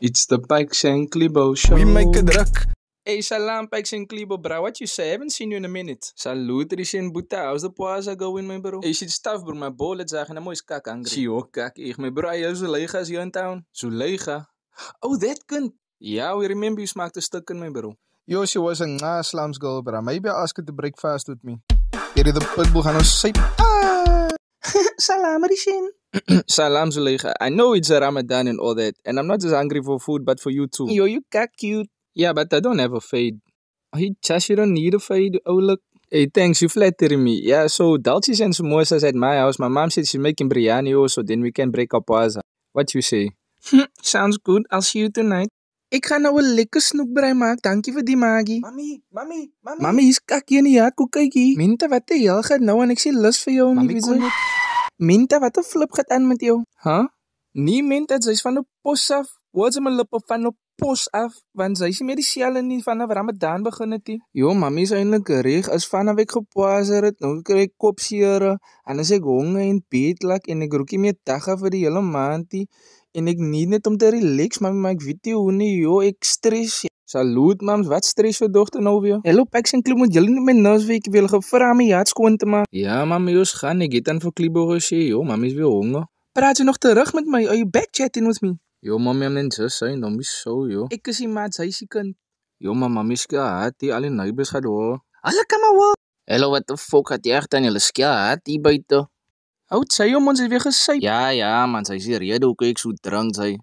It's the Pike Klibo show. We make it druk. Hey, salam, Pikes and Klibo, bro. What you say? I haven't seen you in a minute. Salute, Rishin Buta. How's the Pwaza going, my bro? Hey, shit stuff, bro. My bullet zagen, I'm always kak angry. Zie ook kak. Ik, my bro, yo, Zuleika is hier in town. Zuleika? Oh, that cunt. Yeah, we remember you smaaked a stuk in, my bro. Yo, she was a slums girl, bro. Maybe I ask her to break fast with me. Get the pitbull gaan ons syp. Salam, Rishin. Salam, Zuleika. I know it's a Ramadan and all that, and I'm not just hungry for food, but for you too. Yo, you kak cute. Yeah, but I don't have a fade. Hey, Chas, you don't need a fade. Oh, look. Hey, thanks, you flattering me. Yeah, so Dalchis and samosas at my house. My mom said she's making biryani also, then we can break up waza. What you say? Sounds good. I'll see you tonight. Ik ga nou een lekker snoekbrei maken. Dankie vir die magie. Mami. Mami, is kakkie in die hart. Kom kykie. Minta, wat die hel gaat nou en ek sê lus vir jou. Mami, nie, kon weet jy? Minta, wat 'n flip gaat aan met jou? Huh? Nee, Minta, sy is van 'n pos af. Hoor sy my lippe van 'n pos af, want sy is nie meer dieselfde nie vanaf Ramadan begin het nie. Jo, mami is eintlik reg, as vanaf ek gepaaser het, nou kry ek kopseere, en as ek honger en beetlak, en ek rook nie meer dagga vir die hele maand nie, en ek need net om te relax, mami, maar ek weet nie hoe nie, jo, ek stress. Salut, mams, wat stress jou dochter nou weer? Hello, Peks en Klibo, moet jullie nie met nus week, ek wil gevra om my jaad skoon te maak. Ja, mami, jo's gaan, ek het aan vir Klibo gesê, jo, mami is weer honger. Praat jy nog terug met my, are you backchatting with me? Yo, mami, I'm just saying, don't be so, yo. Ek is die maat, sy is die kind. Yo, maar mami, skia haat, die al die neighbors gaat hoor. Alle kan maar hoor. Hello, what the fuck, gaat jy echt aan julle skia haat die buiten? Houd sy om ons weer gesyp. Ja, man, sy is die rede, hoe ek so drank sy.